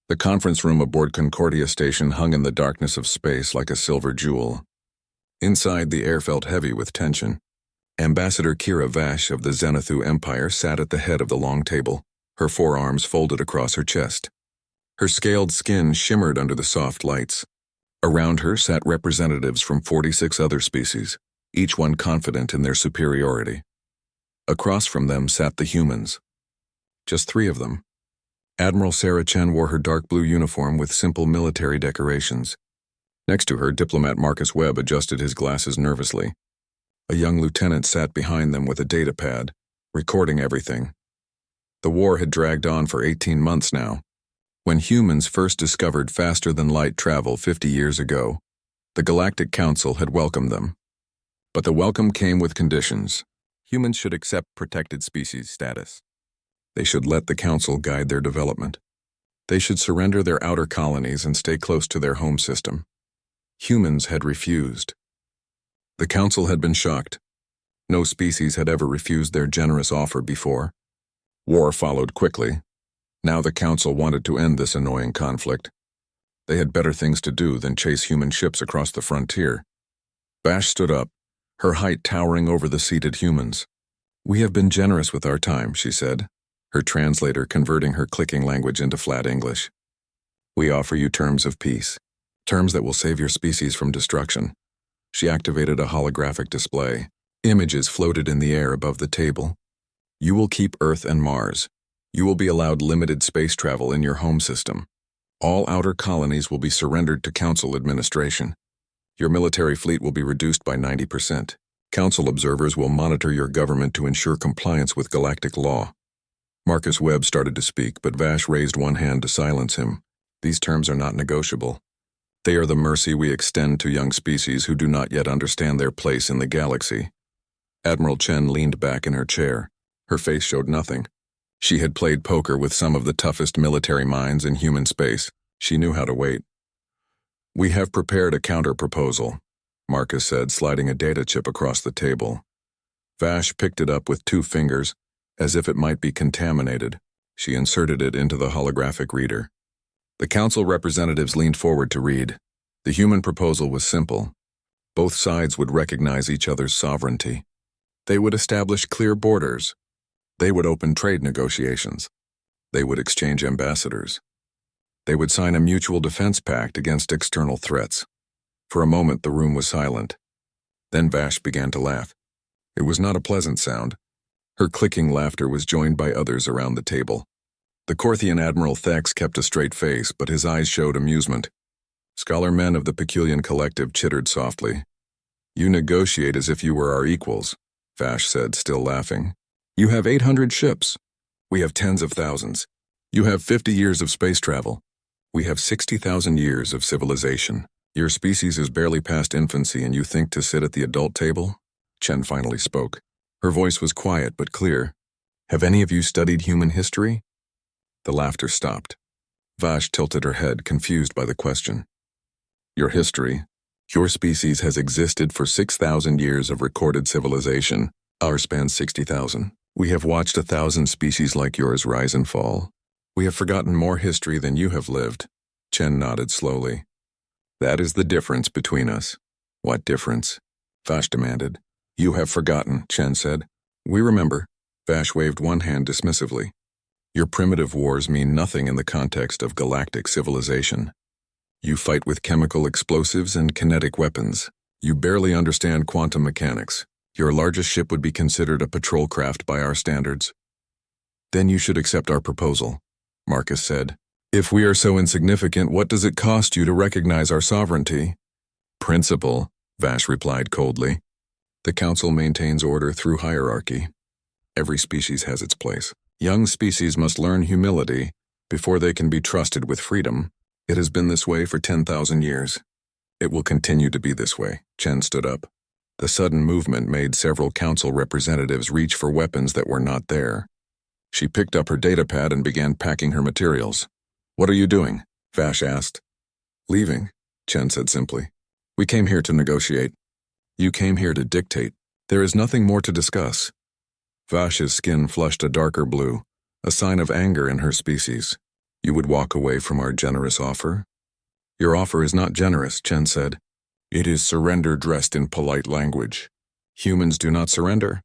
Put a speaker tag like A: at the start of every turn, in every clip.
A: The conference room aboard Concordia Station hung in the darkness of space like a silver jewel. Inside, the air felt heavy with tension. Ambassador Kira Vash of the Zenithu Empire sat at the head of the long table, her forearms folded across her chest. Her scaled skin shimmered under the soft lights. Around her sat representatives from 46 other species, each one confident in their superiority. Across from them sat the humans. Just 3 of them. Admiral Sarah Chen wore her dark blue uniform with simple military decorations. Next to her, diplomat Marcus Webb adjusted his glasses nervously. A young lieutenant sat behind them with a data pad, recording everything. The war had dragged on for 18 months now. When humans first discovered faster-than-light travel 50 years ago, the Galactic Council had welcomed them. But the welcome came with conditions. Humans should accept protected species status. They should let the Council guide their development. They should surrender their outer colonies and stay close to their home system. Humans had refused. The Council had been shocked. No species had ever refused their generous offer before. War followed quickly. Now the Council wanted to end this annoying conflict. They had better things to do than chase human ships across the frontier. Vash stood up, her height towering over the seated humans. "We have been generous with our time," she said, her translator converting her clicking language into flat English. "We offer you terms of peace, terms that will save your species from destruction." She activated a holographic display. Images floated in the air above the table. "You will keep Earth and Mars. You will be allowed limited space travel in your home system. All outer colonies will be surrendered to Council administration. Your military fleet will be reduced by 90%. Council observers will monitor your government to ensure compliance with galactic law." Marcus Webb started to speak, but Vash raised one hand to silence him. "These terms are not negotiable. They are the mercy we extend to young species who do not yet understand their place in the galaxy." Admiral Chen leaned back in her chair. Her face showed nothing. She had played poker with some of the toughest military minds in human space. She knew how to wait. "We have prepared a counter-proposal," Marcus said, sliding a data chip across the table. Vash picked it up with 2 fingers, as if it might be contaminated. She inserted it into the holographic reader. The Council representatives leaned forward to read. The human proposal was simple. Both sides would recognize each other's sovereignty. They would establish clear borders. They would open trade negotiations. They would exchange ambassadors. They would sign a mutual defense pact against external threats. For a moment, the room was silent. Then Vash began to laugh. It was not a pleasant sound. Her clicking laughter was joined by others around the table. The Korthian Admiral Thex kept a straight face, but his eyes showed amusement. Scholar men of the Peculian Collective chittered softly. "You negotiate as if you were our equals," Vash said, still laughing. "You have 800 ships. We have tens of thousands. You have 50 years of space travel. We have 60,000 years of civilization. Your species is barely past infancy and you think to sit at the adult table?" Chen finally spoke. Her voice was quiet but clear. "Have any of you studied human history?" The laughter stopped. Vash tilted her head, confused by the question. "Your history? Your species has existed for 6,000 years of recorded civilization. Ours spans 60,000. We have watched 1,000 species like yours rise and fall. We have forgotten more history than you have lived." Chen nodded slowly. "That is the difference between us." "What difference?" Vash demanded. "You have forgotten," Chen said. "We remember." Vash waved one hand dismissively. "Your primitive wars mean nothing in the context of galactic civilization. You fight with chemical explosives and kinetic weapons. You barely understand quantum mechanics. Your largest ship would be considered a patrol craft by our standards." "Then you should accept our proposal," Marcus said. "If we are so insignificant, what does it cost you to recognize our sovereignty?" "Principle," Vash replied coldly. "The Council maintains order through hierarchy. Every species has its place. Young species must learn humility before they can be trusted with freedom. It has been this way for 10,000 years. It will continue to be this way." Chen stood up. The sudden movement made several Council representatives reach for weapons that were not there. She picked up her datapad and began packing her materials. "What are you doing?" Vash asked. "Leaving," Chen said simply. "We came here to negotiate." "You came here to dictate. There is nothing more to discuss." Vash's skin flushed a darker blue, a sign of anger in her species. You would walk away from our generous offer? Your offer is not generous, Chen said. It is surrender dressed in polite language. Humans do not surrender.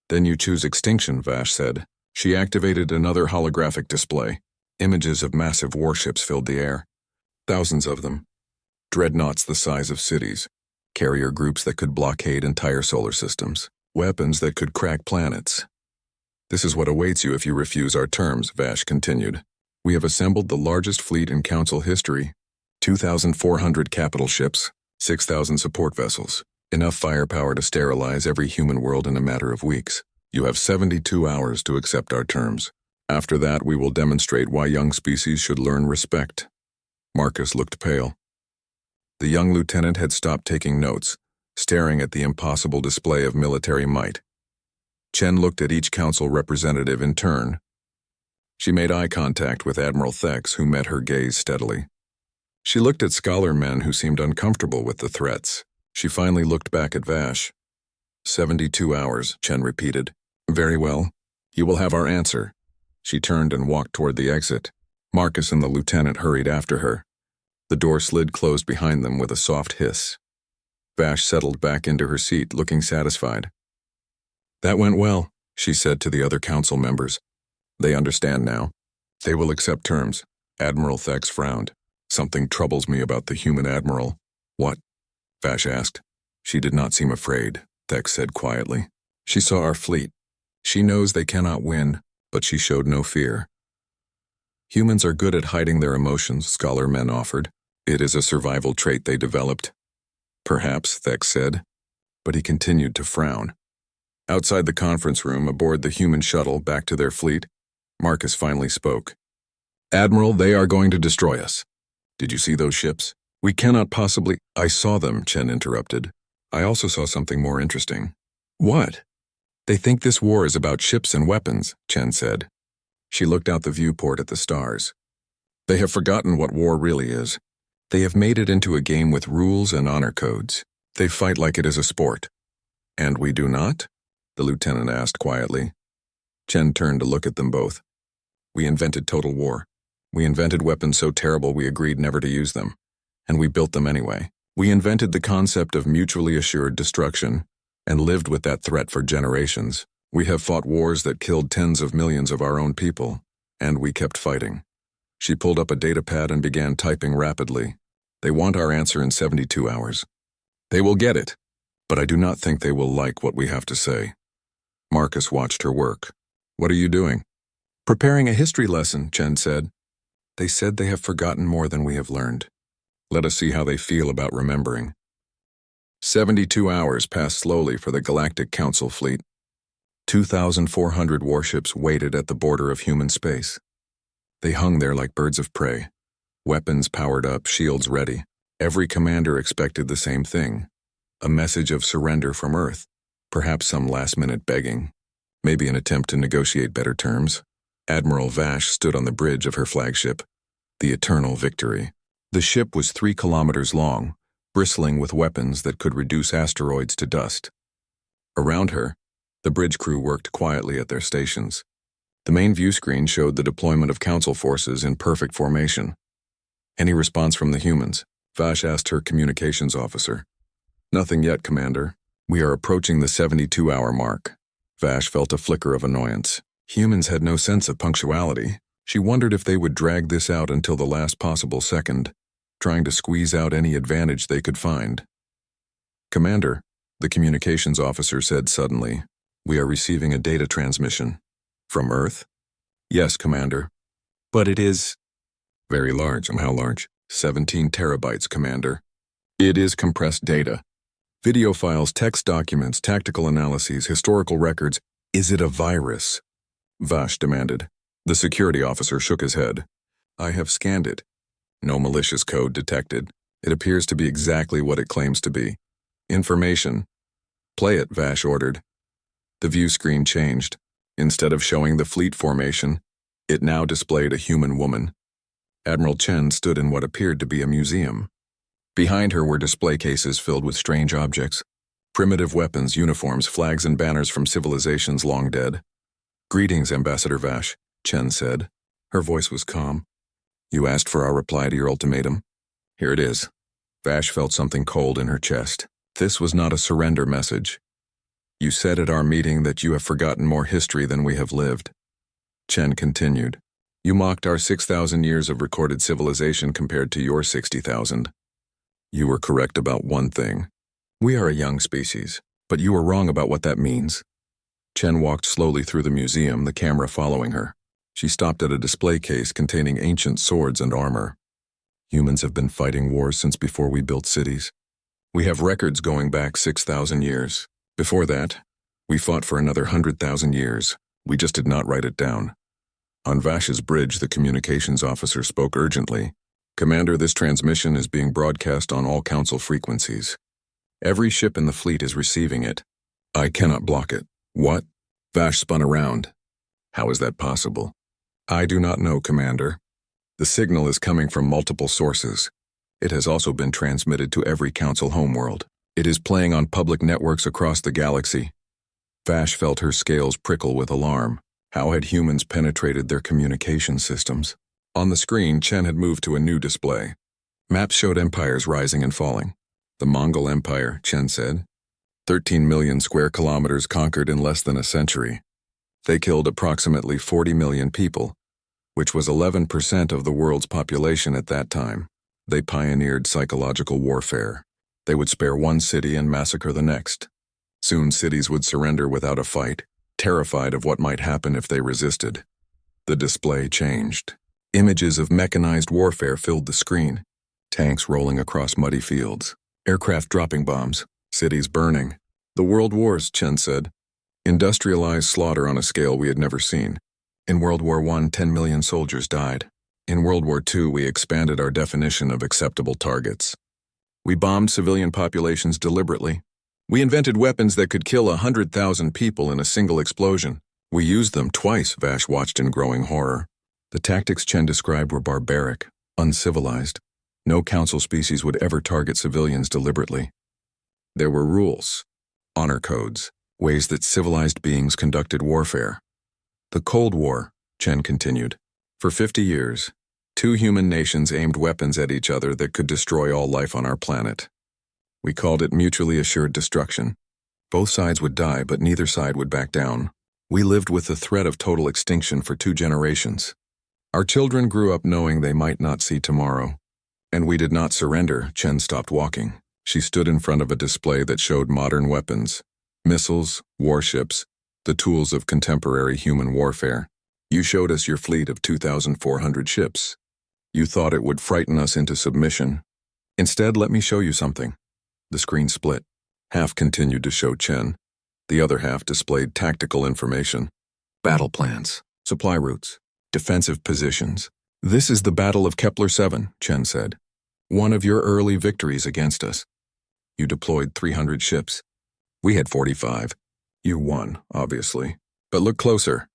A: Then you choose extinction, Vash said. She activated another holographic display. Images of massive warships filled the air. Thousands of them. Dreadnoughts the size of cities. Carrier groups that could blockade entire solar systems. Weapons that could crack planets. This is what awaits you if you refuse our terms, Vash continued. We have assembled the largest fleet in Council history. 2,400 capital ships, 6,000 support vessels. Enough firepower to sterilize every human world in a matter of weeks. You have 72 hours to accept our terms. After that, we will demonstrate why young species should learn respect. Marcus looked pale. The young lieutenant had stopped taking notes, staring at the impossible display of military might. Chen looked at each council representative in turn. She made eye contact with Admiral Thex, who met her gaze steadily. She looked at scholar men who seemed uncomfortable with the threats. She finally looked back at Vash. 72 hours, Chen repeated. Very well. You will have our answer. She turned and walked toward the exit. Marcus and the lieutenant hurried after her. The door slid closed behind them with a soft hiss. Vash settled back into her seat, looking satisfied. That went well, she said to the other council members. They understand now. They will accept terms. Admiral Thex frowned. Something troubles me about the human admiral. What? Vash asked. She did not seem afraid, Thex said quietly. She saw our fleet. She knows they cannot win, but she showed no fear. Humans are good at hiding their emotions, scholar men offered. It is a survival trait they developed. Perhaps, Thex said, but he continued to frown. Outside the conference room, aboard the human shuttle back to their fleet, Marcus finally spoke. Admiral, they are going to destroy us. Did you see those ships? We cannot possibly— I saw them, Chen interrupted. I also saw something more interesting. What? They think this war is about ships and weapons, Chen said. She looked out the viewport at the stars. They have forgotten what war really is. They have made it into a game with rules and honor codes. They fight like it is a sport. And we do not? The lieutenant asked quietly. Chen turned to look at them both. We invented total war. We invented weapons so terrible we agreed never to use them. And we built them anyway. We invented the concept of mutually assured destruction and lived with that threat for generations. We have fought wars that killed tens of millions of our own people, and we kept fighting. She pulled up a datapad and began typing rapidly. They want our answer in 72 hours. They will get it, but I do not think they will like what we have to say. Marcus watched her work. What are you doing? Preparing a history lesson, Chen said. They said they have forgotten more than we have learned. Let us see how they feel about remembering. 72 hours passed slowly for the Galactic Council fleet. 2,400 warships waited at the border of human space. They hung there like birds of prey. Weapons powered up, shields ready. Every commander expected the same thing. A message of surrender from Earth. Perhaps some last-minute begging. Maybe an attempt to negotiate better terms. Admiral Vash stood on the bridge of her flagship, the Eternal Victory. The ship was 3 kilometers long, bristling with weapons that could reduce asteroids to dust. Around her, the bridge crew worked quietly at their stations. The main view screen showed the deployment of council forces in perfect formation. Any response from the humans? Vash asked her communications officer. Nothing yet, Commander. We are approaching the 72-hour mark. Vash felt a flicker of annoyance. Humans had no sense of punctuality. She wondered if they would drag this out until the last possible second, trying to squeeze out any advantage they could find. Commander, the communications officer said suddenly, we are receiving a data transmission. From Earth? Yes, Commander. But it is very large. How large? 17 terabytes, Commander. It is compressed data. Video files, text documents, tactical analyses, historical records. Is it a virus? Vash demanded. The security officer shook his head. I have scanned it. No malicious code detected. It appears to be exactly what it claims to be. Information. Play it, Vash ordered. The view screen changed. Instead of showing the fleet formation, it now displayed a human woman. Admiral Chen stood in what appeared to be a museum. Behind her were display cases filled with strange objects. Primitive weapons, uniforms, flags, and banners from civilizations long dead. Greetings, Ambassador Vash, Chen said. Her voice was calm. You asked for our reply to your ultimatum. Here it is. Vash felt something cold in her chest. This was not a surrender message. You said at our meeting that you have forgotten more history than we have lived. Chen continued. You mocked our 6,000 years of recorded civilization compared to your 60,000. You were correct about one thing. We are a young species, but you were wrong about what that means. Chen walked slowly through the museum, the camera following her. She stopped at a display case containing ancient swords and armor. Humans have been fighting wars since before we built cities. We have records going back 6,000 years. Before that, we fought for another 100,000 years. We just did not write it down. On Vash's bridge, the communications officer spoke urgently. Commander, this transmission is being broadcast on all council frequencies. Every ship in the fleet is receiving it. I cannot block it. What? Vash spun around. How is that possible? I do not know, Commander. The signal is coming from multiple sources. It has also been transmitted to every council homeworld. It is playing on public networks across the galaxy. Vash felt her scales prickle with alarm. How had humans penetrated their communication systems? On the screen, Chen had moved to a new display. Maps showed empires rising and falling. The Mongol Empire, Chen said. 13 million square kilometers conquered in less than a century. They killed approximately 40 million people, which was 11% of the world's population at that time. They pioneered psychological warfare. They would spare one city and massacre the next. Soon cities would surrender without a fight, terrified of what might happen if they resisted. The display changed. Images of mechanized warfare filled the screen. Tanks rolling across muddy fields. Aircraft dropping bombs. Cities burning. The world wars, Chen said. Industrialized slaughter on a scale we had never seen. In World War I, 10 million soldiers died. In World War II, we expanded our definition of acceptable targets. We bombed civilian populations deliberately. We invented weapons that could kill 100,000 people in a single explosion. We used them twice, Vash watched in growing horror. The tactics Chen described were barbaric, uncivilized. No council species would ever target civilians deliberately. There were rules, honor codes, ways that civilized beings conducted warfare. The Cold War, Chen continued. For 50 years, two human nations aimed weapons at each other that could destroy all life on our planet. We called it mutually assured destruction. Both sides would die, but neither side would back down. We lived with the threat of total extinction for 2 generations. Our children grew up knowing they might not see tomorrow. And we did not surrender. Chen stopped walking. She stood in front of a display that showed modern weapons, missiles, warships, the tools of contemporary human warfare. You showed us your fleet of 2,400 ships. You thought it would frighten us into submission. Instead, let me show you something. The screen split. Half continued to show Chen. The other half displayed tactical information. Battle plans, supply routes, defensive positions. This is the Battle of Kepler 7, Chen said. One of your early victories against us. You deployed 300 ships. We had 45. You won, obviously. But look closer.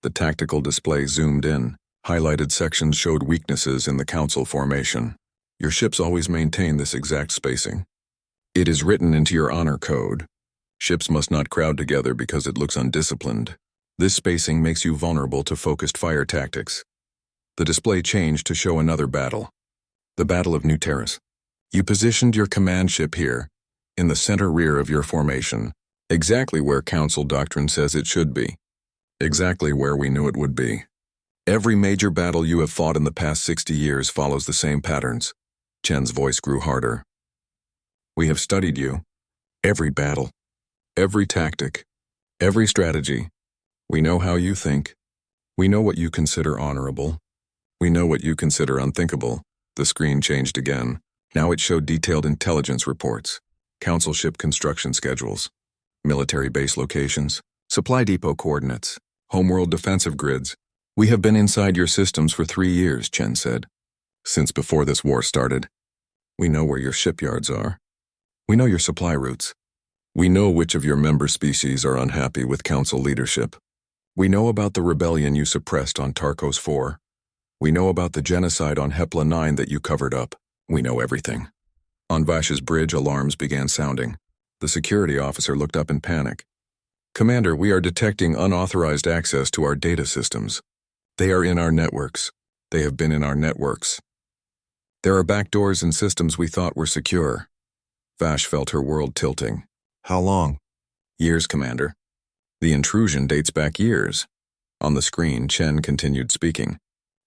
A: The tactical display zoomed in. Highlighted sections showed weaknesses in the council formation. Your ships always maintain this exact spacing. It is written into your honor code. Ships must not crowd together because it looks undisciplined. This spacing makes you vulnerable to focused fire tactics. The display changed to show another battle. The Battle of New Terrace. You positioned your command ship here, in the center rear of your formation, exactly where council doctrine says it should be. Exactly where we knew it would be. Every major battle you have fought in the past 60 years follows the same patterns. Chen's voice grew harder. We have studied you. Every battle. Every tactic. Every strategy. We know how you think. We know what you consider honorable. We know what you consider unthinkable. The screen changed again. Now it showed detailed intelligence reports, council ship construction schedules, military base locations, supply depot coordinates, homeworld defensive grids. We have been inside your systems for 3 years, Chen said. Since before this war started. We know where your shipyards are. We know your supply routes. We know which of your member species are unhappy with council leadership. We know about the rebellion you suppressed on Tarkos 4. We know about the genocide on Hepla 9 that you covered up. We know everything. On Vash's bridge, alarms began sounding. The security officer looked up in panic. Commander, we are detecting unauthorized access to our data systems. They are in our networks. They have been in our networks. There are backdoors in systems we thought were secure. Vash felt her world tilting. How long? Years, Commander. The intrusion dates back years. On the screen, Chen continued speaking.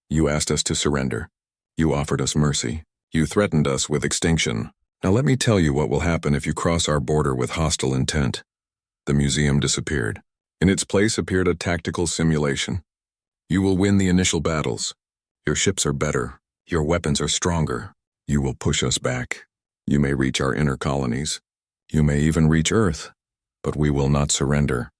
A: You asked us to surrender. You offered us mercy. You threatened us with extinction. Now let me tell you what will happen if you cross our border with hostile intent. The museum disappeared. In its place appeared a tactical simulation. You will win the initial battles. Your ships are better. Your weapons are stronger. You will push us back. You may reach our inner colonies. You may even reach Earth. But we will not surrender.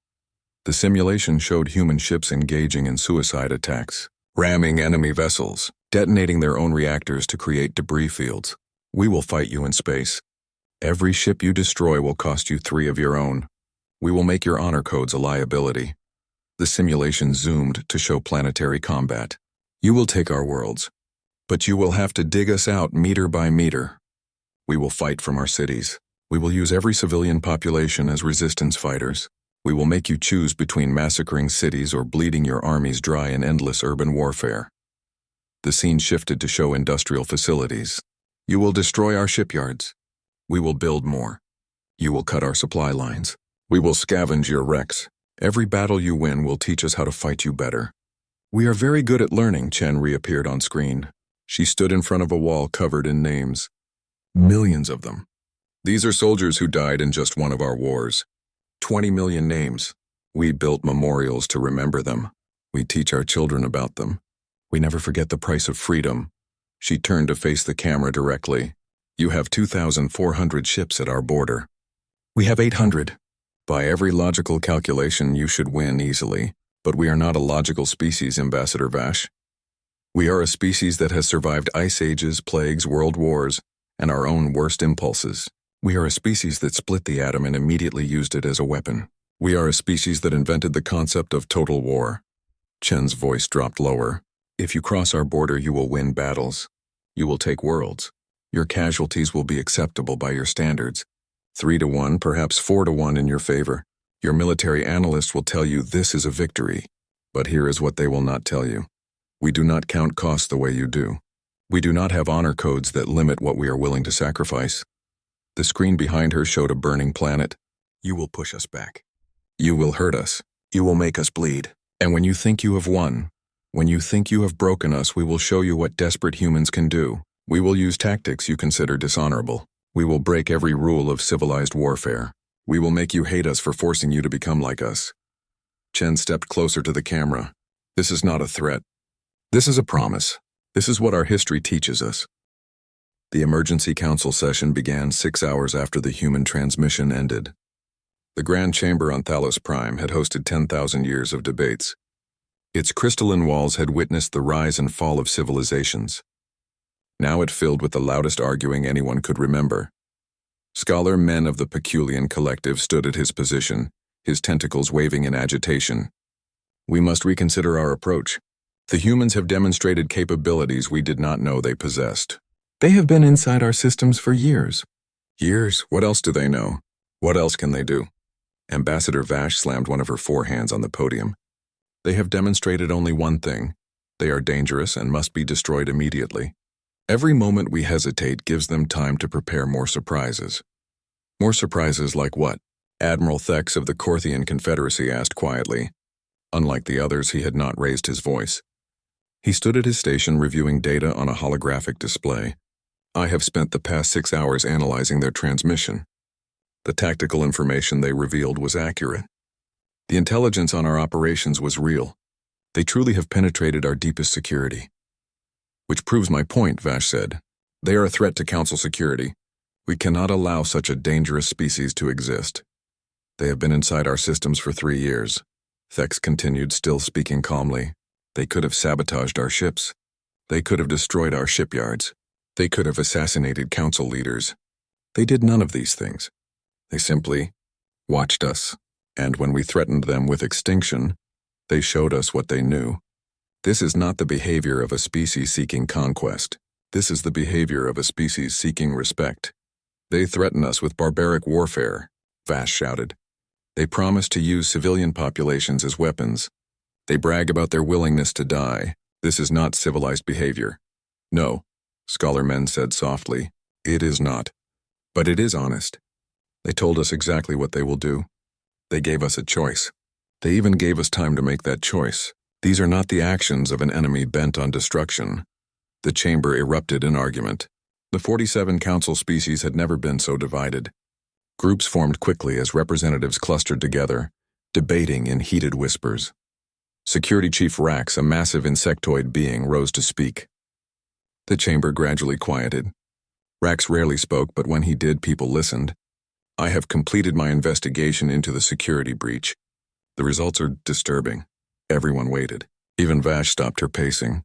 A: The simulation showed human ships engaging in suicide attacks, ramming enemy vessels, detonating their own reactors to create debris fields. We will fight you in space. Every ship you destroy will cost you 3 of your own. We will make your honor codes a liability. The simulation zoomed to show planetary combat. You will take our worlds, but you will have to dig us out meter by meter. We will fight from our cities. We will use every civilian population as resistance fighters. We will make you choose between massacring cities or bleeding your armies dry in endless urban warfare. The scene shifted to show industrial facilities. You will destroy our shipyards. We will build more. You will cut our supply lines. We will scavenge your wrecks. Every battle you win will teach us how to fight you better. We are very good at learning, Chen reappeared on screen. She stood in front of a wall covered in names. Millions of them. These are soldiers who died in just one of our wars. 20 million names. We built memorials to remember them. We teach our children about them. We never forget the price of freedom. She turned to face the camera directly. You have 2,400 ships at our border. We have 800. By every logical calculation, you should win easily. But we are not a logical species, Ambassador Vash. We are a species that has survived ice ages, plagues, world wars, and our own worst impulses. We are a species that split the atom and immediately used it as a weapon. We are a species that invented the concept of total war. Chen's voice dropped lower. If you cross our border, you will win battles. You will take worlds. Your casualties will be acceptable by your standards. 3 to 1, perhaps 4 to 1 in your favor. Your military analysts will tell you this is a victory. But here is what they will not tell you. We do not count costs the way you do. We do not have honor codes that limit what we are willing to sacrifice. The screen behind her showed a burning planet. You will push us back. You will hurt us. You will make us bleed. And when you think you have won, when you think you have broken us, we will show you what desperate humans can do. We will use tactics you consider dishonorable. We will break every rule of civilized warfare. We will make you hate us for forcing you to become like us. Chen stepped closer to the camera. This is not a threat. This is a promise. This is what our history teaches us. The emergency council session began 6 hours after the human transmission ended. The Grand Chamber on Thalos Prime had hosted 10,000 years of debates. Its crystalline walls had witnessed the rise and fall of civilizations. Now it filled with the loudest arguing anyone could remember. Scholar men of the Peculian Collective stood at his position, his tentacles waving in agitation. We must reconsider our approach. The humans have demonstrated capabilities we did not know they possessed. They have been inside our systems for years. Years? What else do they know? What else can they do? Ambassador Vash slammed one of her forehands on the podium. They have demonstrated only one thing. They are dangerous and must be destroyed immediately. Every moment we hesitate gives them time to prepare more surprises. More surprises like what? Admiral Thex of the Corthian Confederacy asked quietly. Unlike the others, he had not raised his voice. He stood at his station reviewing data on a holographic display. I have spent the past 6 hours analyzing their transmission. The tactical information they revealed was accurate. The intelligence on our operations was real. They truly have penetrated our deepest security. Which proves my point, Vash said. They are a threat to Council security. We cannot allow such a dangerous species to exist. They have been inside our systems for 3 years. Thex continued, still speaking calmly. They could have sabotaged our ships. They could have destroyed our shipyards. They could have assassinated Council leaders. They did none of these things. They simply watched us. And when we threatened them with extinction, they showed us what they knew. This is not the behavior of a species seeking conquest. This is the behavior of a species seeking respect. They threaten us with barbaric warfare, Vash shouted. They promise to use civilian populations as weapons. They brag about their willingness to die. This is not civilized behavior. No, Scholar Men said softly. It is not. But it is honest. They told us exactly what they will do. They gave us a choice. They even gave us time to make that choice. These are not the actions of an enemy bent on destruction. The chamber erupted in argument. The 47 council species had never been so divided. Groups formed quickly as representatives clustered together, debating in heated whispers. Security Chief Rax, a massive insectoid being, rose to speak. The chamber gradually quieted. Rax rarely spoke, but when he did, people listened. I have completed my investigation into the security breach. The results are disturbing. Everyone waited. Even Vash stopped her pacing.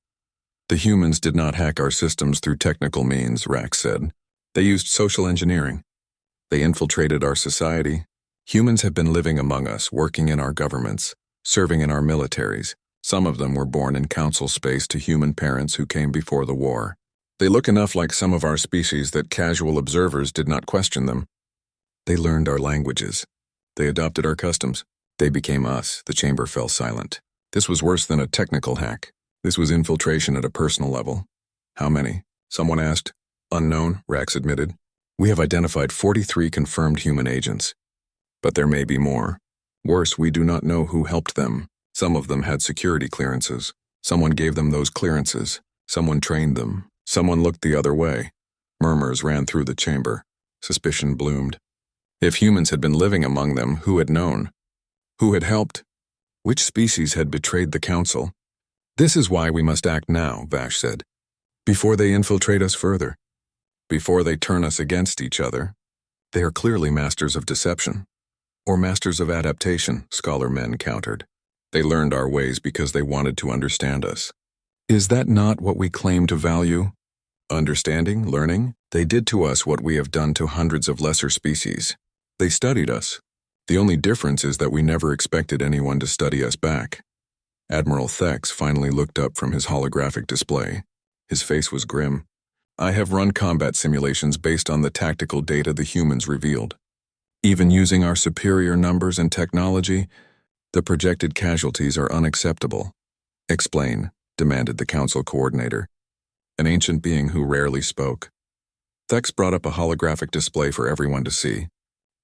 A: The humans did not hack our systems through technical means, Rax said. They used social engineering. They infiltrated our society. Humans have been living among us, working in our governments, serving in our militaries. Some of them were born in council space to human parents who came before the war. They look enough like some of our species that casual observers did not question them. They learned our languages. They adopted our customs. They became us. The chamber fell silent. This was worse than a technical hack. This was infiltration at a personal level. How many? Someone asked. Unknown, Rax admitted. We have identified 43 confirmed human agents. But there may be more. Worse, we do not know who helped them. Some of them had security clearances. Someone gave them those clearances. Someone trained them. Someone looked the other way. Murmurs ran through the chamber. Suspicion bloomed. If humans had been living among them, who had known? Who had helped? Which species had betrayed the council? This is why we must act now, Vash said. Before they infiltrate us further. Before they turn us against each other. They are clearly masters of deception. Or masters of adaptation, Scholar Men countered. They learned our ways because they wanted to understand us. Is that not what we claim to value? Understanding, learning? They did to us what we have done to hundreds of lesser species. They studied us. The only difference is that we never expected anyone to study us back. Admiral Thex finally looked up from his holographic display. His face was grim. I have run combat simulations based on the tactical data the humans revealed. Even using our superior numbers and technology, the projected casualties are unacceptable. Explain, demanded the council coordinator, an ancient being who rarely spoke. Thex brought up a holographic display for everyone to see.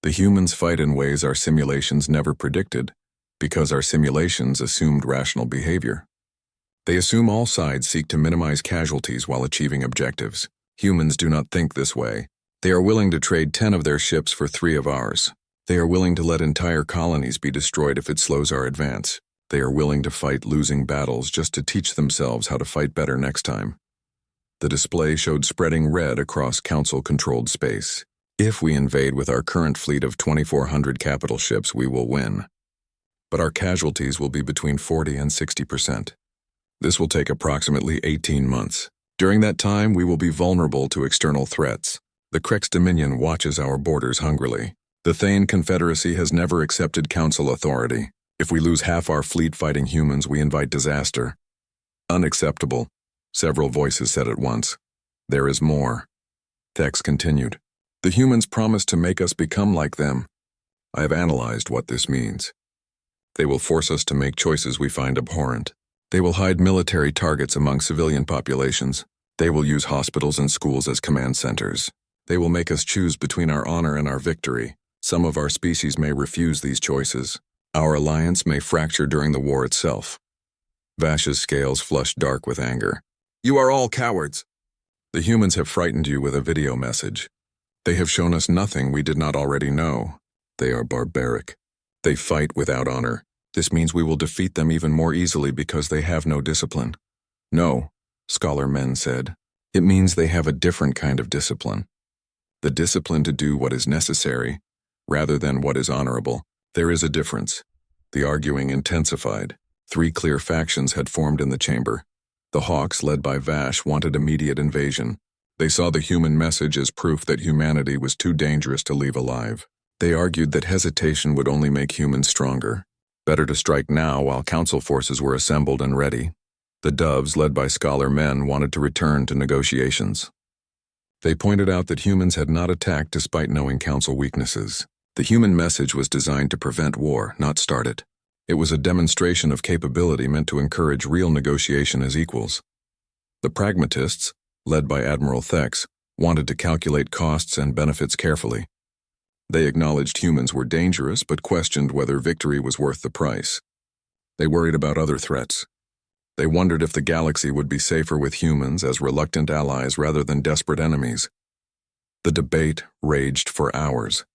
A: The humans fight in ways our simulations never predicted, because our simulations assumed rational behavior. They assume all sides seek to minimize casualties while achieving objectives. Humans do not think this way. They are willing to trade 10 of their ships for 3 of ours. They are willing to let entire colonies be destroyed if it slows our advance. They are willing to fight losing battles just to teach themselves how to fight better next time. The display showed spreading red across council-controlled space. If we invade with our current fleet of 2,400 capital ships, we will win. But our casualties will be between 40 and 60%. This will take approximately 18 months. During that time, we will be vulnerable to external threats. The Krex Dominion watches our borders hungrily. The Thane Confederacy has never accepted council authority. If we lose half our fleet fighting humans, we invite disaster. Unacceptable, several voices said at once. There is more. Thex continued. The humans promised to make us become like them. I have analyzed what this means. They will force us to make choices we find abhorrent. They will hide military targets among civilian populations. They will use hospitals and schools as command centers. They will make us choose between our honor and our victory. Some of our species may refuse these choices. Our alliance may fracture during the war itself. Vash's scales flushed dark with anger. You are all cowards. The humans have frightened you with a video message. They have shown us nothing we did not already know. They are barbaric. They fight without honor. This means we will defeat them even more easily because they have no discipline. No, Scholar Men said. It means they have a different kind of discipline. The discipline to do what is necessary, rather than what is honorable. There is a difference. The arguing intensified. 3 clear factions had formed in the chamber. The Hawks, led by Vash, wanted immediate invasion. They saw the human message as proof that humanity was too dangerous to leave alive. They argued that hesitation would only make humans stronger. Better to strike now while council forces were assembled and ready. The Doves, led by Scholar Men, wanted to return to negotiations. They pointed out that humans had not attacked despite knowing council weaknesses. The human message was designed to prevent war, not start it. It was a demonstration of capability meant to encourage real negotiation as equals. The pragmatists, led by Admiral Thex, wanted to calculate costs and benefits carefully. They acknowledged humans were dangerous but questioned whether victory was worth the price. They worried about other threats. They wondered if the galaxy would be safer with humans as reluctant allies rather than desperate enemies. The debate raged for hours.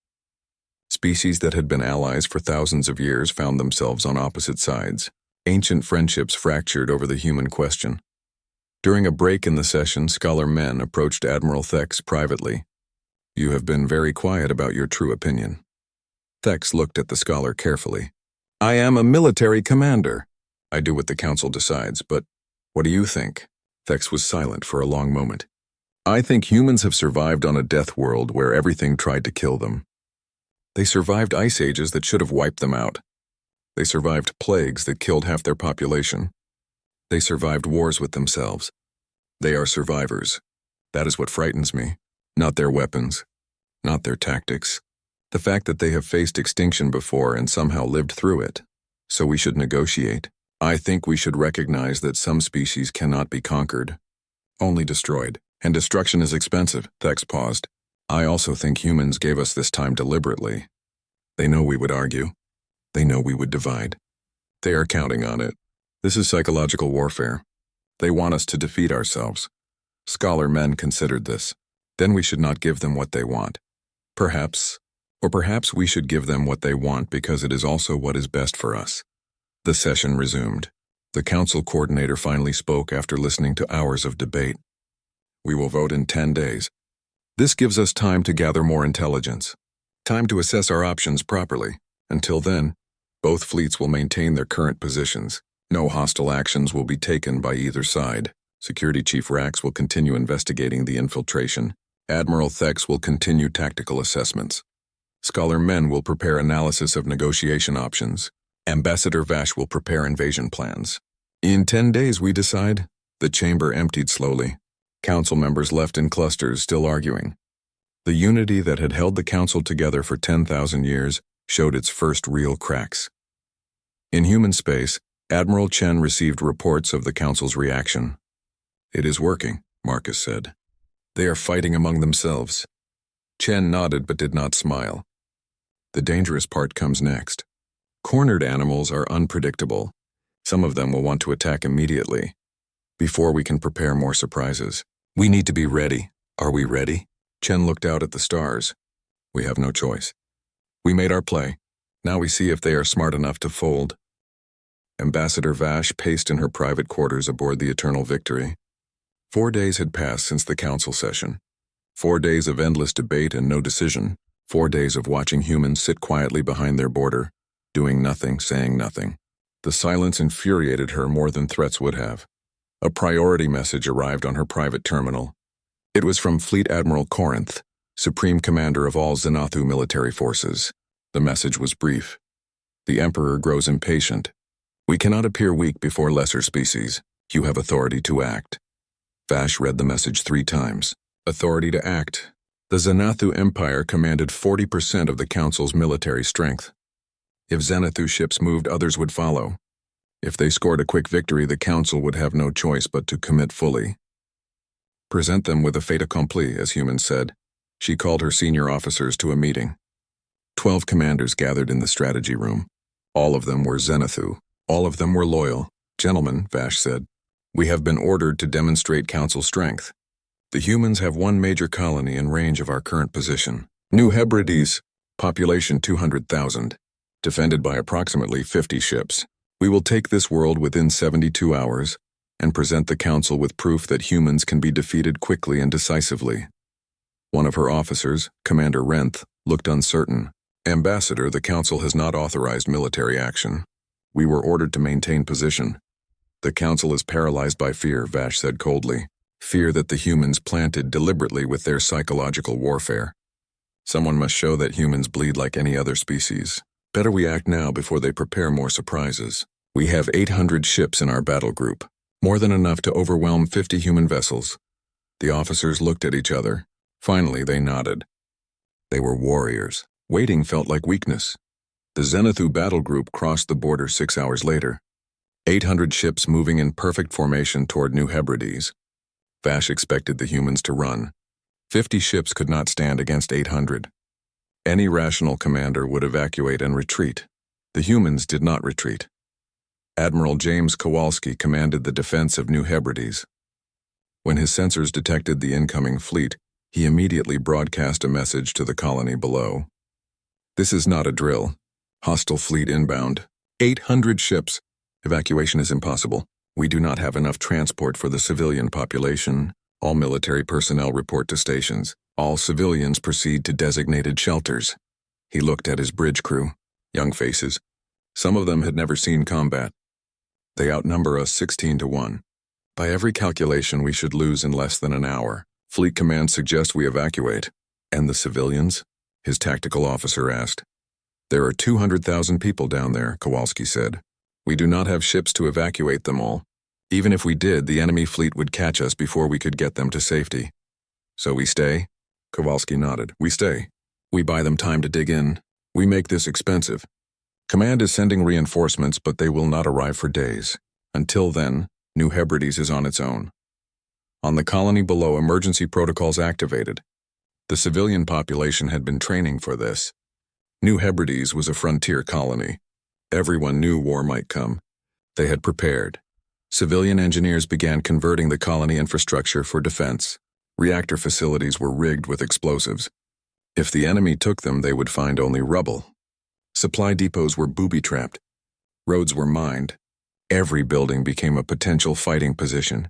A: Species that had been allies for thousands of years found themselves on opposite sides. Ancient friendships fractured over the human question. During a break in the session, Scholar Men approached Admiral Thex privately. "You have been very quiet about your true opinion." Thex looked at the scholar carefully. "I am a military commander. I do what the council decides, but what do you think?" Thex was silent for a long moment. "I think humans have survived on a death world where everything tried to kill them. They survived ice ages that should have wiped them out. They survived plagues that killed half their population. They survived wars with themselves. They are survivors. That is what frightens me. Not their weapons. Not their tactics. The fact that they have faced extinction before and somehow lived through it. So we should negotiate. I think we should recognize that some species cannot be conquered, only destroyed. And destruction is expensive." Thex paused. "I also think humans gave us this time deliberately. They know we would argue. They know we would divide. They are counting on it. This is psychological warfare. They want us to defeat ourselves. Scholar Men considered this. Then we should not give them what they want. Perhaps we should give them what they want because it is also what is best for us." The session resumed. The council coordinator finally spoke after listening to hours of debate. "We will vote in 10 days. This gives us time to gather more intelligence, time to assess our options properly. Until then, both fleets will maintain their current positions. No hostile actions will be taken by either side. Security Chief Rax will continue investigating the infiltration. Admiral Thex will continue tactical assessments. Scholar Men will prepare analysis of negotiation options. Ambassador Vash will prepare invasion plans. In 10 days, we decide." The chamber emptied slowly. Council members left in clusters, still arguing. The unity that had held the council together for 10,000 years showed its first real cracks. In human space, Admiral Chen received reports of the council's reaction. "It is working," Marcus said. "They are fighting among themselves." Chen nodded but did not smile. "The dangerous part comes next. Cornered animals are unpredictable. Some of them will want to attack immediately. Before we can prepare more surprises, we need to be ready. Are we ready?" Chen looked out at the stars. "We have no choice. We made our play. Now we see if they are smart enough to fold." Ambassador Vash paced in her private quarters aboard the Eternal Victory. 4 days had passed since the council session. 4 days of endless debate and no decision. 4 days of watching humans sit quietly behind their border, doing nothing, saying nothing. The silence infuriated her more than threats would have. A priority message arrived on her private terminal. It was from Fleet Admiral Corinth, Supreme Commander of all Xanathu military forces. The message was brief. "The Emperor grows impatient. We cannot appear weak before lesser species. You have authority to act." Vash read the message 3 times. Authority to act. The Xanathu Empire commanded 40% of the Council's military strength. If Xanathu ships moved, others would follow. If they scored a quick victory, the Council would have no choice but to commit fully. Present them with a fait accompli, as humans said. She called her senior officers to a meeting. 12 commanders gathered in the strategy room. All of them were Xanathu. All of them were loyal. "Gentlemen," Vash said, "we have been ordered to demonstrate Council strength. The humans have 1 major colony in range of our current position. New Hebrides, population 200,000, defended by approximately 50 ships. We will take this world within 72 hours and present the Council with proof that humans can be defeated quickly and decisively." One of her officers, Commander Renth, looked uncertain. "Ambassador, the Council has not authorized military action. We were ordered to maintain position." "The Council is paralyzed by fear," Vash said coldly. "Fear that the humans planted deliberately with their psychological warfare. Someone must show that humans bleed like any other species. Better we act now before they prepare more surprises. We have 800 ships in our battle group, more than enough to overwhelm 50 human vessels." The officers looked at each other. Finally, they nodded. They were warriors. Waiting felt like weakness. The Zenithu battle group crossed the border 6 hours later. 800 ships moving in perfect formation toward New Hebrides. Vash expected the humans to run. 50 ships could not stand against 800. Any rational commander would evacuate and retreat. The humans did not retreat. Admiral James Kowalski commanded the defense of New Hebrides. When his sensors detected the incoming fleet, he immediately broadcast a message to the colony below. This is not a drill. Hostile fleet inbound. 800 ships. Evacuation is impossible. We do not have enough transport for the civilian population. All military personnel report to stations. All civilians proceed to designated shelters. He looked at his bridge crew. Young faces. Some of them had never seen combat. They outnumber us 16 to 1. By every calculation, we should lose in less than an hour. Fleet command suggests we evacuate. And the civilians? His tactical officer asked. There are 200,000 people down there, Kowalski said. We do not have ships to evacuate them all. Even if we did, the enemy fleet would catch us before we could get them to safety. So we stay? Kowalski nodded. We stay. We buy them time to dig in. We make this expensive. Command is sending reinforcements, but they will not arrive for days. Until then, New Hebrides is on its own. On the colony below, emergency protocols activated. The civilian population had been training for this. New Hebrides was a frontier colony. Everyone knew war might come. They had prepared. Civilian engineers began converting the colony infrastructure for defense. Reactor facilities were rigged with explosives. If the enemy took them, they would find only rubble. Supply depots were booby-trapped. Roads were mined. Every building became a potential fighting position.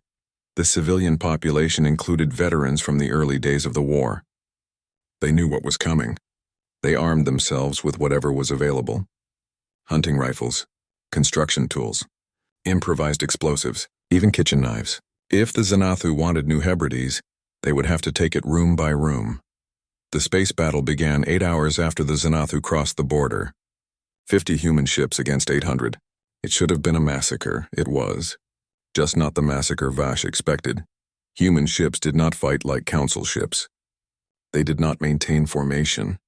A: The civilian population included veterans from the early days of the war. They knew what was coming. They armed themselves with whatever was available. Hunting rifles, construction tools, improvised explosives, even kitchen knives. If the Zenithu wanted New Hebrides, they would have to take it room by room. The space battle began 8 hours after the Zenithu crossed the border. 50 human ships against 800. It should have been a massacre. It was. Just not the massacre Vash expected. Human ships did not fight like council ships. They did not maintain formation.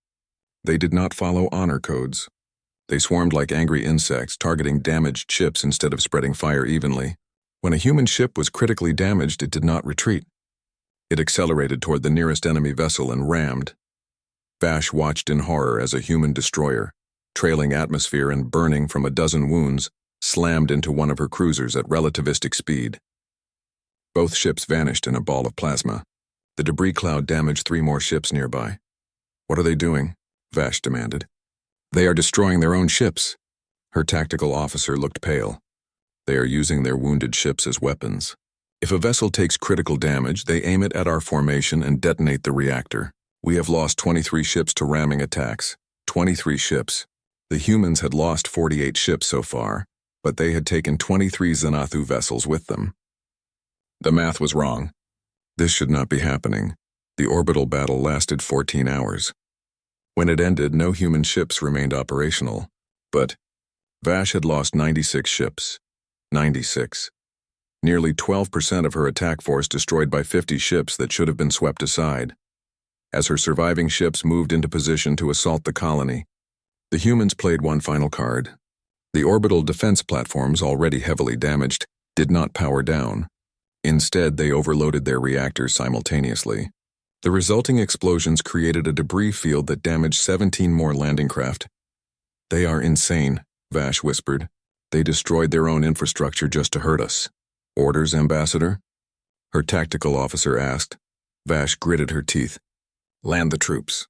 A: They did not follow honor codes. They swarmed like angry insects, targeting damaged ships instead of spreading fire evenly. When a human ship was critically damaged, it did not retreat. It accelerated toward the nearest enemy vessel and rammed. Vash watched in horror as a human destroyer, trailing atmosphere and burning from a dozen wounds, slammed into one of her cruisers at relativistic speed. Both ships vanished in a ball of plasma. The debris cloud damaged 3 more ships nearby. What are they doing? Vash demanded. They are destroying their own ships. Her tactical officer looked pale. They are using their wounded ships as weapons. If a vessel takes critical damage, they aim it at our formation and detonate the reactor. We have lost 23 ships to ramming attacks. 23 ships. The humans had lost 48 ships so far, but they had taken 23 Zenithu vessels with them. The math was wrong. This should not be happening. The orbital battle lasted 14 hours. When it ended, no human ships remained operational, but Vash had lost 96 ships. 96. Nearly 12% of her attack force destroyed by 50 ships that should have been swept aside. As her surviving ships moved into position to assault the colony, the humans played one final card. The orbital defense platforms, already heavily damaged, did not power down. Instead, they overloaded their reactors simultaneously. The resulting explosions created a debris field that damaged 17 more landing craft. They are insane, Vash whispered. They destroyed their own infrastructure just to hurt us. Orders, Ambassador? Her tactical officer asked. Vash gritted her teeth. Land the troops.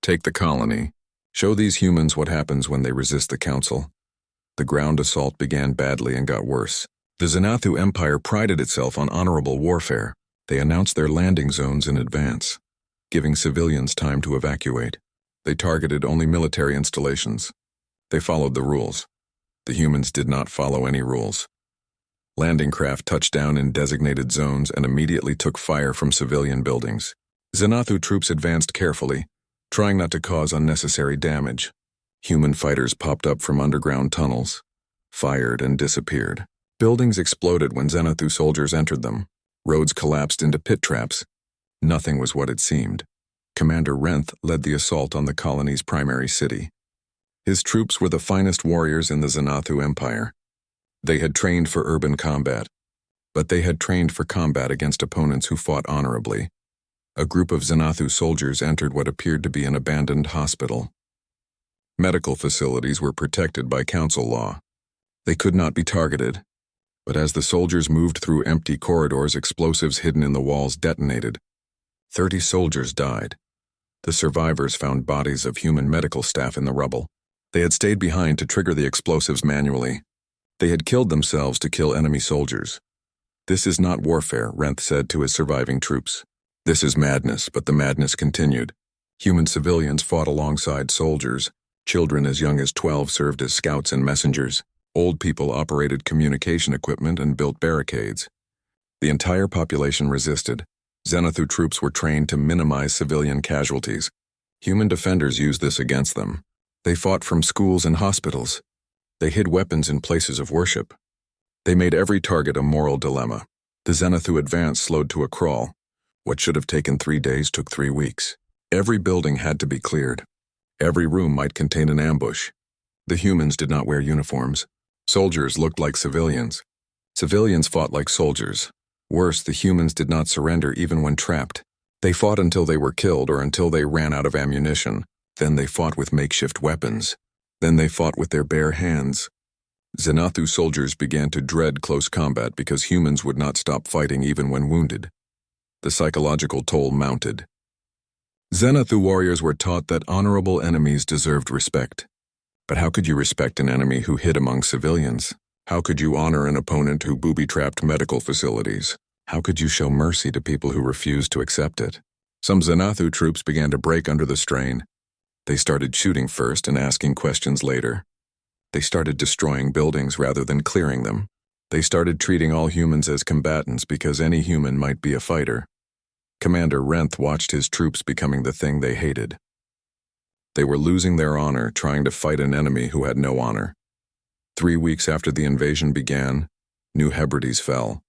A: Take the colony. Show these humans what happens when they resist the council. The ground assault began badly and got worse. The Zenithu Empire prided itself on honorable warfare. They announced their landing zones in advance, giving civilians time to evacuate. They targeted only military installations. They followed the rules. The humans did not follow any rules. Landing craft touched down in designated zones and immediately took fire from civilian buildings. Zenithu troops advanced carefully, trying not to cause unnecessary damage. Human fighters popped up from underground tunnels, fired and disappeared. Buildings exploded when Zenithu soldiers entered them. Roads collapsed into pit traps. Nothing was what it seemed. Commander Renth led the assault on the colony's primary city. His troops were the finest warriors in the Xanathu Empire. They had trained for urban combat, but they had trained for combat against opponents who fought honorably. A group of Xanathu soldiers entered what appeared to be an abandoned hospital. Medical facilities were protected by council law. They could not be targeted, but as the soldiers moved through empty corridors, explosives hidden in the walls detonated. 30 soldiers died. The survivors found bodies of human medical staff in the rubble. They had stayed behind to trigger the explosives manually. They had killed themselves to kill enemy soldiers. "This is not warfare," Renth said to his surviving troops. "This is madness," but the madness continued. Human civilians fought alongside soldiers. Children as young as 12 served as scouts and messengers. Old people operated communication equipment and built barricades. The entire population resisted. Xanathu troops were trained to minimize civilian casualties. Human defenders used this against them. They fought from schools and hospitals. They hid weapons in places of worship. They made every target a moral dilemma. The Xanathu advance slowed to a crawl. What should have taken 3 days took 3 weeks. Every building had to be cleared. Every room might contain an ambush. The humans did not wear uniforms. Soldiers looked like civilians. Civilians fought like soldiers. Worse, the humans did not surrender even when trapped. They fought until they were killed or until they ran out of ammunition. Then they fought with makeshift weapons. Then they fought with their bare hands. Xanathu soldiers began to dread close combat because humans would not stop fighting even when wounded. The psychological toll mounted. Xanathu warriors were taught that honorable enemies deserved respect. But how could you respect an enemy who hid among civilians? How could you honor an opponent who booby-trapped medical facilities? How could you show mercy to people who refused to accept it? Some Xanathu troops began to break under the strain. They started shooting first and asking questions later. They started destroying buildings rather than clearing them. They started treating all humans as combatants because any human might be a fighter. Commander Renth watched his troops becoming the thing they hated. They were losing their honor trying to fight an enemy who had no honor. 3 weeks after the invasion began, New Hebrides fell.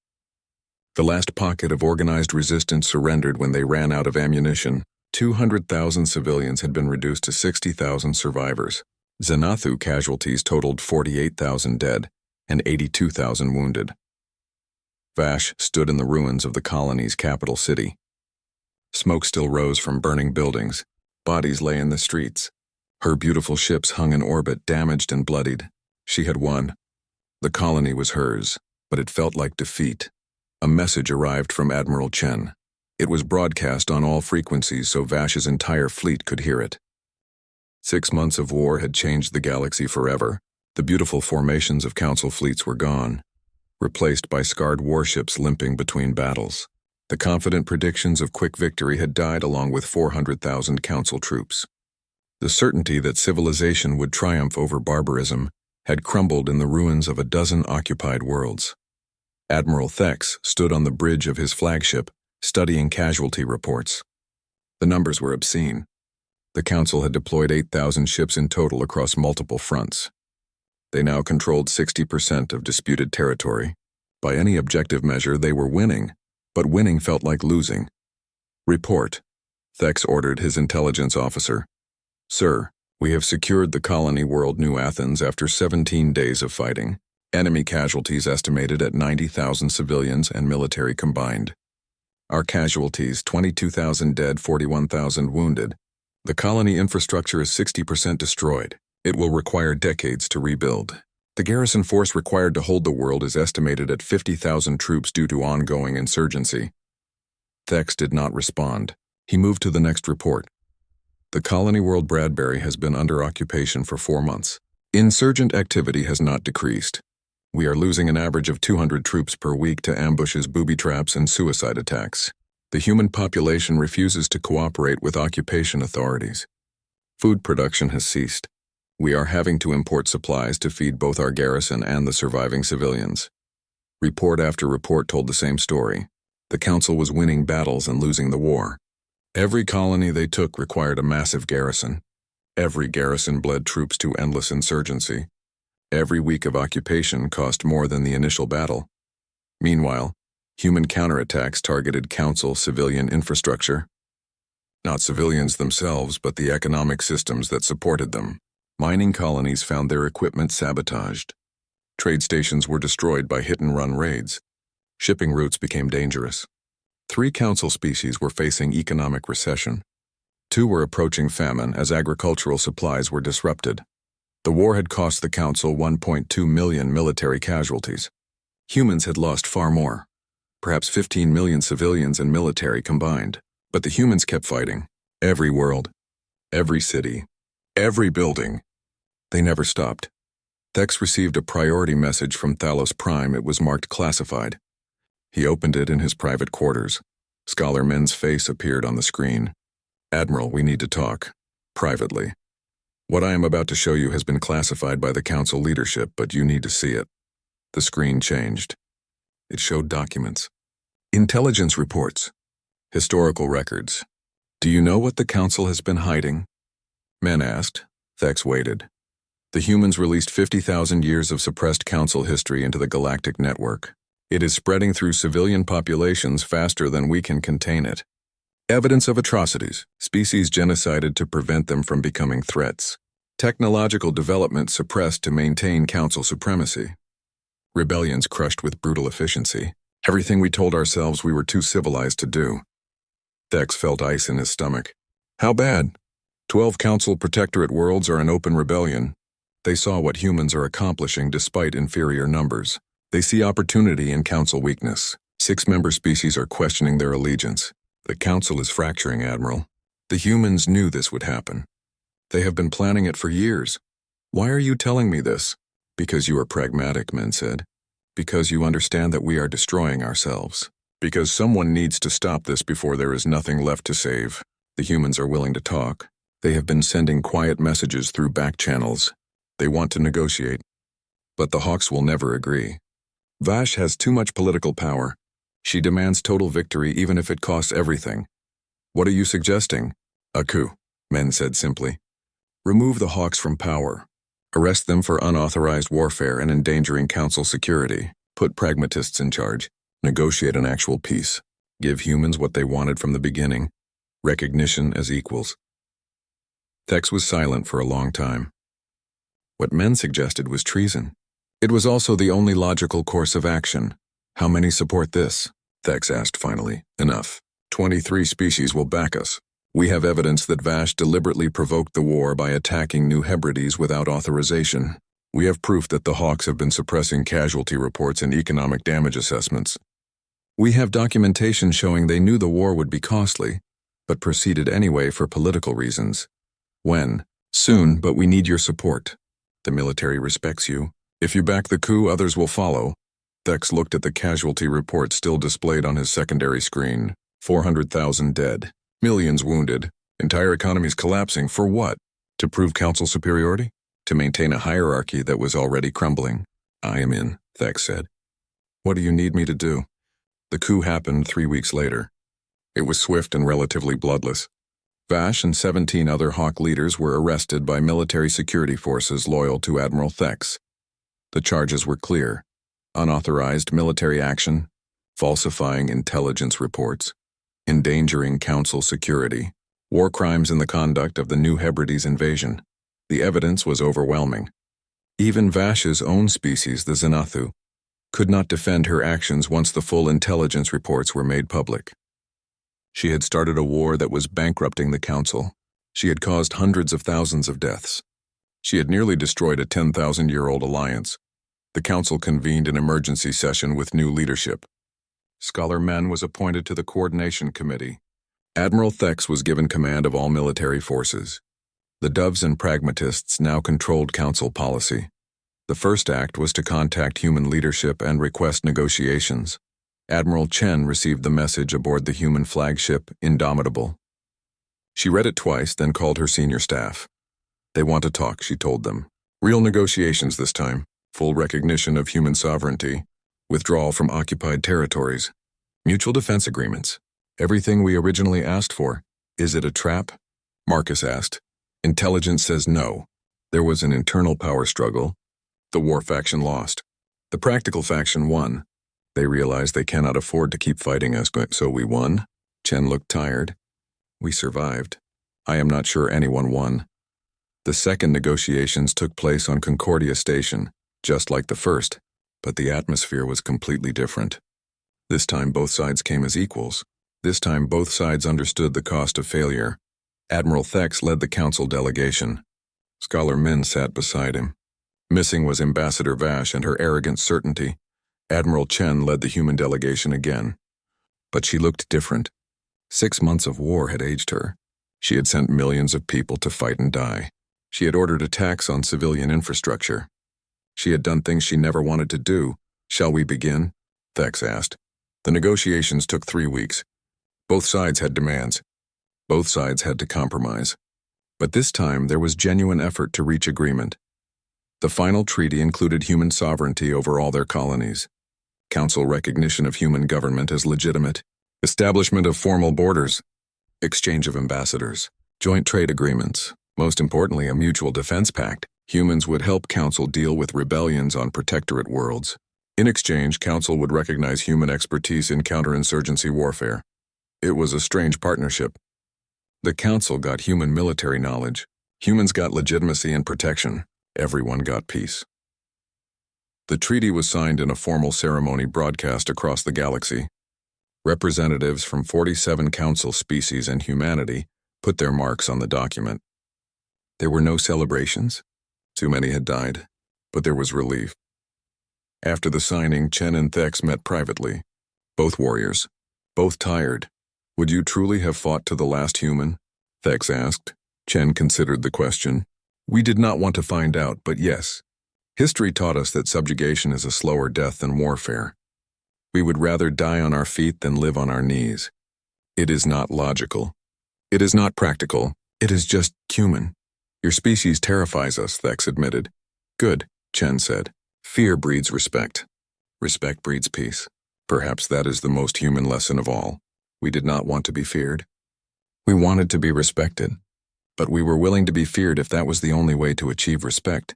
A: The last pocket of organized resistance surrendered when they ran out of ammunition. 200,000 civilians had been reduced to 60,000 survivors. Xanathu casualties totaled 48,000 dead and 82,000 wounded. Vash stood in the ruins of the colony's capital city. Smoke still rose from burning buildings. Bodies lay in the streets. Her beautiful ships hung in orbit, damaged and bloodied. She had won. The colony was hers, but it felt like defeat. A message arrived from Admiral Chen. It was broadcast on all frequencies so Vash's entire fleet could hear it. 6 months of war had changed the galaxy forever. The beautiful formations of council fleets were gone, replaced by scarred warships limping between battles. The confident predictions of quick victory had died along with 400,000 council troops. The certainty that civilization would triumph over barbarism had crumbled in the ruins of a dozen occupied worlds. Admiral Thex stood on the bridge of his flagship, studying casualty reports. The numbers were obscene. The Council had deployed 8,000 ships in total across multiple fronts. They now controlled 60% of disputed territory. By any objective measure, they were winning, but winning felt like losing. "Report," Thex ordered his intelligence officer. "Sir, we have secured the colony world New Athens after 17 days of fighting. Enemy casualties estimated at 90,000 civilians and military combined. Our casualties, 22,000 dead, 41,000 wounded. The colony infrastructure is 60% destroyed. It will require decades to rebuild. The garrison force required to hold the world is estimated at 50,000 troops due to ongoing insurgency." Thex did not respond. He moved to the next report. "The colony world Bradbury has been under occupation for 4 months. Insurgent activity has not decreased. We are losing an average of 200 troops per week to ambushes, booby traps, and suicide attacks. The human population refuses to cooperate with occupation authorities. Food production has ceased. We are having to import supplies to feed both our garrison and the surviving civilians." Report after report told the same story. The Council was winning battles and losing the war. Every colony they took required a massive garrison. Every garrison bled troops to endless insurgency. Every week of occupation cost more than the initial battle. Meanwhile, human counterattacks targeted Council civilian infrastructure. Not civilians themselves, but the economic systems that supported them. Mining colonies found their equipment sabotaged. Trade stations were destroyed by hit-and-run raids. Shipping routes became dangerous. 3 council species were facing economic recession. 2 were approaching famine as agricultural supplies were disrupted. The war had cost the council 1.2 million military casualties. Humans had lost far more, perhaps 15 million civilians and military combined. But the humans kept fighting. Every world, every city, every building. They never stopped. Thex received a priority message from Thalos Prime. It was marked classified. He opened it in his private quarters. Scholar Men's face appeared on the screen. "Admiral, we need to talk. Privately. What I am about to show you has been classified by the council leadership, but you need to see it." The screen changed. It showed documents. Intelligence reports. Historical records. "Do you know what the council has been hiding?" Men asked. Thex waited. "The humans released 50,000 years of suppressed council history into the galactic network. It is spreading through civilian populations faster than we can contain it. Evidence of atrocities, species genocided to prevent them from becoming threats. Technological development suppressed to maintain council supremacy. Rebellions crushed with brutal efficiency. Everything we told ourselves we were too civilized to do." Thex felt ice in his stomach. "How bad?" 12 council protectorate worlds are in open rebellion. They saw what humans are accomplishing despite inferior numbers. They see opportunity in council weakness. 6 member species are questioning their allegiance. The council is fracturing, Admiral. The humans knew this would happen. They have been planning it for years. "Why are you telling me this?" "Because you are pragmatic," men said. "Because you understand that we are destroying ourselves. Because someone needs to stop this before there is nothing left to save." The humans are willing to talk. They have been sending quiet messages through back channels. They want to negotiate. But the Hawks will never agree. Vash has too much political power. She demands total victory even if it costs everything. "What are you suggesting?" "A coup," men said simply. "Remove the Hawks from power. Arrest them for unauthorized warfare and endangering council security. Put pragmatists in charge. Negotiate an actual peace. Give humans what they wanted from the beginning. Recognition as equals." Thex was silent for a long time. What men suggested was treason. It was also the only logical course of action. "How many support this?" Thex asked finally. "Enough. 23 species will back us. We have evidence that Vash deliberately provoked the war by attacking New Hebrides without authorization. We have proof that the Hawks have been suppressing casualty reports and economic damage assessments. We have documentation showing they knew the war would be costly, but proceeded anyway for political reasons. When? Soon, but we need your support. The military respects you. If you back the coup, others will follow." Thex looked at the casualty report still displayed on his secondary screen. 400,000 dead. Millions wounded. Entire economies collapsing. For what? To prove council superiority? To maintain a hierarchy that was already crumbling? "I am in," Thex said. "What do you need me to do?" The coup happened 3 weeks later. It was swift and relatively bloodless. Vash and 17 other Hawk leaders were arrested by military security forces loyal to Admiral Thex. The charges were clear: unauthorized military action, falsifying intelligence reports, endangering council security, war crimes in the conduct of the New Hebrides invasion. The evidence was overwhelming. Even Vash's own species, the Xanathu, could not defend her actions once the full intelligence reports were made public. She had started a war that was bankrupting the council. She had caused hundreds of thousands of deaths. She had nearly destroyed a 10,000-year-old alliance. The council convened an emergency session with new leadership. Scholar Men was appointed to the coordination committee. Admiral Thex was given command of all military forces. The Doves and Pragmatists now controlled council policy. The first act was to contact human leadership and request negotiations. Admiral Chen received the message aboard the human flagship, Indomitable. She read it twice, then called her senior staff. "They want to talk," she told them. "Real negotiations this time. Full recognition of human sovereignty. Withdrawal from occupied territories. Mutual defense agreements. Everything we originally asked for. Is it a trap?" Marcus asked. "Intelligence says no." There was an internal power struggle. The war faction lost. The practical faction won. They realized they cannot afford to keep fighting us, so we won. Chen looked tired. "We survived. I am not sure anyone won." The second negotiations took place on Concordia Station, just like the first, but the atmosphere was completely different. This time both sides came as equals. This time both sides understood the cost of failure. Admiral Thex led the council delegation. Scholar Min sat beside him. Missing was Ambassador Vash and her arrogant certainty. Admiral Chen led the human delegation again. But she looked different. 6 months of war had aged her. She had sent millions of people to fight and die. She had ordered attacks on civilian infrastructure. She had done things she never wanted to do. Shall we begin? Thex asked. The negotiations took 3 weeks. Both sides had demands. Both sides had to compromise. But this time there was genuine effort to reach agreement. The final treaty included human sovereignty over all their colonies, council recognition of human government as legitimate, establishment of formal borders, exchange of ambassadors, joint trade agreements, most importantly a mutual defense pact. Humans would help Council deal with rebellions on protectorate worlds. In exchange, Council would recognize human expertise in counterinsurgency warfare. It was a strange partnership. The Council got human military knowledge. Humans got legitimacy and protection. Everyone got peace. The treaty was signed in a formal ceremony broadcast across the galaxy. Representatives from 47 Council species and humanity put their marks on the document. There were no celebrations. Too many had died, but there was relief. After the signing, Chen and Thex met privately. Both warriors. Both tired. Would you truly have fought to the last human? Thex asked. Chen considered the question. We did not want to find out, but yes. History taught us that subjugation is a slower death than warfare. We would rather die on our feet than live on our knees. It is not logical. It is not practical. It is just human. Your species terrifies us, Thex admitted. Good, Chen said. Fear breeds respect. Respect breeds peace. Perhaps that is the most human lesson of all. We did not want to be feared. We wanted to be respected. But we were willing to be feared if that was the only way to achieve respect.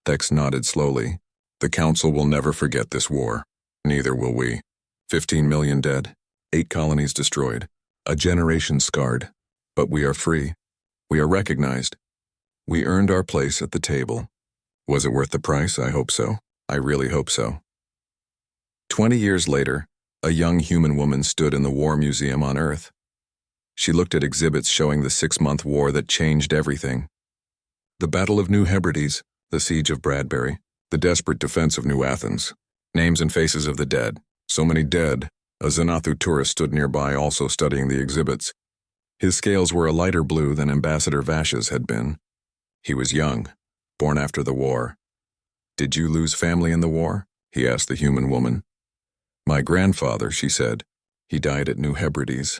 A: Thex nodded slowly. The Council will never forget this war. Neither will we. 15 million dead. 8 colonies destroyed. A generation scarred. But we are free. We are recognized. We earned our place at the table. Was it worth the price? I hope so. I really hope so. 20 years later, a young human woman stood in the War Museum on Earth. She looked at exhibits showing the 6-month war that changed everything. The Battle of New Hebrides, the Siege of Bradbury, the desperate defense of New Athens, names and faces of the dead. So many dead. A Xanathu tourist stood nearby also studying the exhibits. His scales were a lighter blue than Ambassador Vash's had been. He was young, born after the war. Did you lose family in the war? He asked the human woman. My grandfather, she said. He died at New Hebrides.